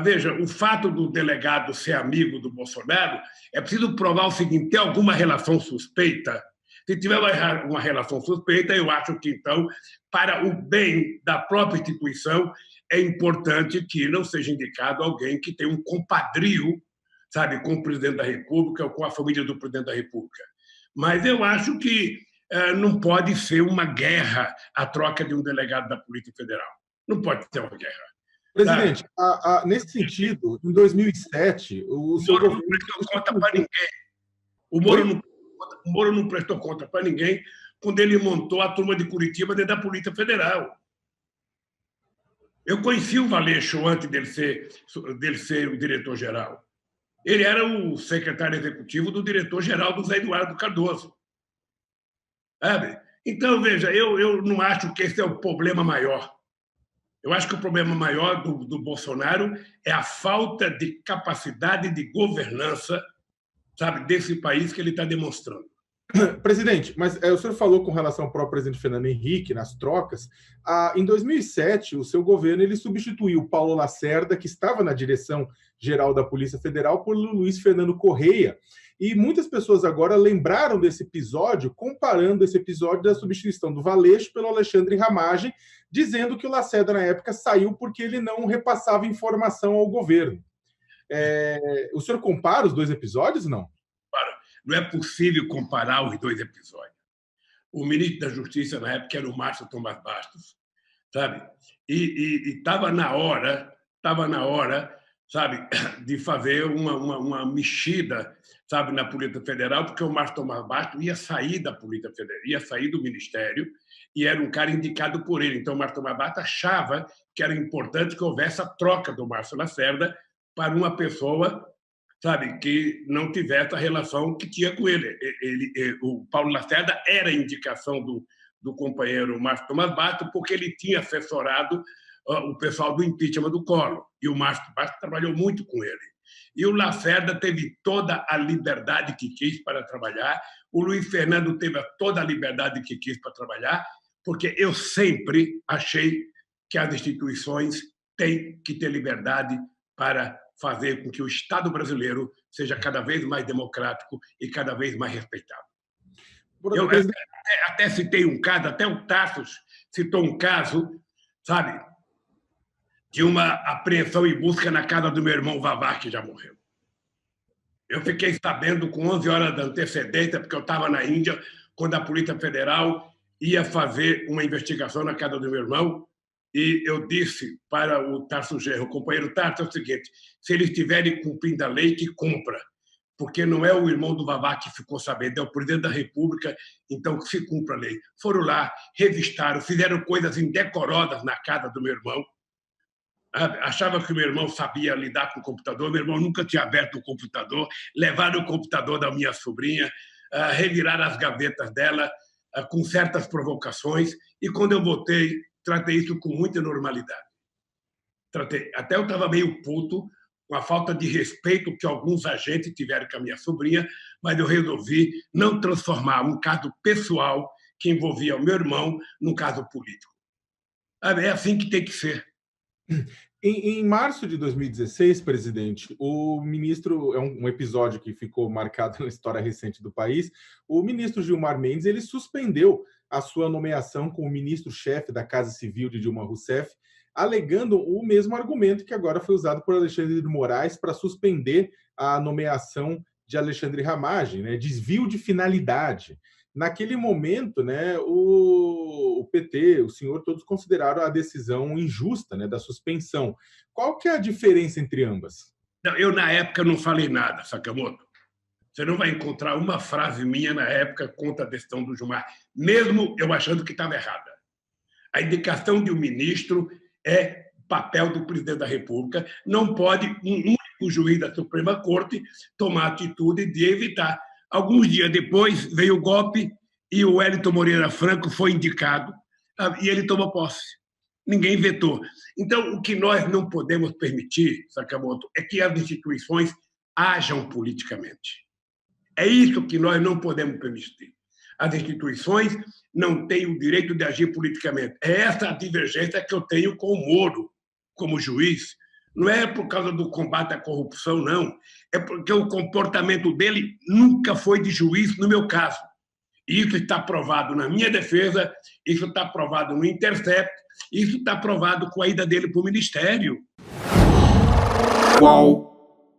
Veja, o fato do delegado ser amigo do Bolsonaro é preciso provar o seguinte: tem alguma relação suspeita? Se tiver uma relação suspeita, eu acho que, então, para o bem da própria instituição, é importante que não seja indicado alguém que tem um compadrio, sabe, com o presidente da República ou com a família do presidente da República. Mas eu acho que não pode ser uma guerra a troca de um delegado da Polícia Federal. Não pode ser uma guerra. Presidente, nesse sentido, em 2007, o seu Moro governo... não prestou conta para ninguém. O Moro não prestou conta para ninguém quando ele montou a turma de Curitiba dentro da Polícia Federal. Eu conheci o Valeixo antes dele ser o diretor-geral. Ele era o secretário executivo do diretor-geral do Zé Eduardo Cardoso. Sabe? Então, veja, eu não acho que esse é o problema maior. Eu acho que o problema maior do Bolsonaro é a falta de capacidade de governança, sabe, desse país que ele está demonstrando. Presidente, mas o senhor falou com relação ao próprio presidente Fernando Henrique, nas trocas. Em 2007, o seu governo ele substituiu Paulo Lacerda, que estava na direção geral da Polícia Federal, por Luiz Fernando Correia. E muitas pessoas agora lembraram desse episódio, comparando esse episódio da substituição do Valeixo pelo Alexandre Ramagem, dizendo que o Lacerda, na época, saiu porque ele não repassava informação ao governo. O senhor compara os dois episódios, não? Não é possível comparar os dois episódios. O ministro da Justiça, na época, era o Márcio Tomás Bastos, sabe? E estava na hora, sabe, de fazer uma mexida, sabe, na Polícia Federal, porque o Márcio Tomás Bastos ia sair da Polícia Federal, ia sair do Ministério, e era um cara indicado por ele. Então, o Márcio Tomás Bastos achava que era importante que houvesse a troca do Márcio Lacerda para uma pessoa, sabe, que não tivesse a relação que tinha com ele. O Paulo Lacerda era indicação do companheiro Márcio Tomás Bastos, porque ele tinha assessorado o pessoal do impeachment do Collor, e o Márcio Bastos trabalhou muito com ele. E o Lacerda teve toda a liberdade que quis para trabalhar, o Luiz Fernando teve toda a liberdade que quis para trabalhar, porque eu sempre achei que as instituições têm que ter liberdade para fazer com que o Estado brasileiro seja cada vez mais democrático e cada vez mais respeitado. Eu até citei um caso, até o Tassos citou um caso, sabe, de uma apreensão e busca na casa do meu irmão Vavá, que já morreu. Eu fiquei sabendo com 11 horas de antecedência, porque eu estava na Índia, quando a Polícia Federal ia fazer uma investigação na casa do meu irmão, e eu disse para o Tarso Genro, o companheiro Tarso, é o seguinte: se eles estiverem cumprindo a lei, que cumpra, porque não é o irmão do Vavá que ficou sabendo, é o presidente da República, então que se cumpra a lei. Foram lá, revistaram, fizeram coisas indecorosas na casa do meu irmão, achava que o meu irmão sabia lidar com o computador, meu irmão nunca tinha aberto o computador, levaram o computador da minha sobrinha, reviraram as gavetas dela com certas provocações, e quando eu voltei, tratei isso com muita normalidade. Até eu estava meio puto com a falta de respeito que alguns agentes tiveram com a minha sobrinha, mas eu resolvi não transformar um caso pessoal que envolvia o meu irmão num caso político. É assim que tem que ser. Em março de 2016, presidente, o ministro, é um episódio que ficou marcado na história recente do país, o ministro Gilmar Mendes ele suspendeu a sua nomeação como ministro-chefe da Casa Civil de Dilma Rousseff, alegando o mesmo argumento que agora foi usado por Alexandre de Moraes para suspender a nomeação de Alexandre Ramagem, né? Desvio de finalidade. Naquele momento, né, o PT, o senhor, todos consideraram a decisão injusta, né, da suspensão. Qual que é a diferença entre ambas? Eu, na época, não falei nada, Sakamoto. Você não vai encontrar uma frase minha na época contra a decisão do Gilmar, mesmo eu achando que estava errada. A indicação de um ministro é papel do presidente da República, não pode um único juiz da Suprema Corte tomar a atitude de evitar. Alguns dias depois veio o golpe e o Wellington Moreira Franco foi indicado e ele tomou posse. Ninguém vetou. Então, o que nós não podemos permitir, Sakamoto, é que as instituições ajam politicamente. É isso que nós não podemos permitir. As instituições não têm o direito de agir politicamente. É essa a divergência que eu tenho com o Moro como juiz, Não é por causa do combate à corrupção, não. É porque o comportamento dele nunca foi de juízo, no meu caso. Isso está provado na minha defesa, isso está provado no Intercept, isso está provado com a ida dele para o Ministério. Qual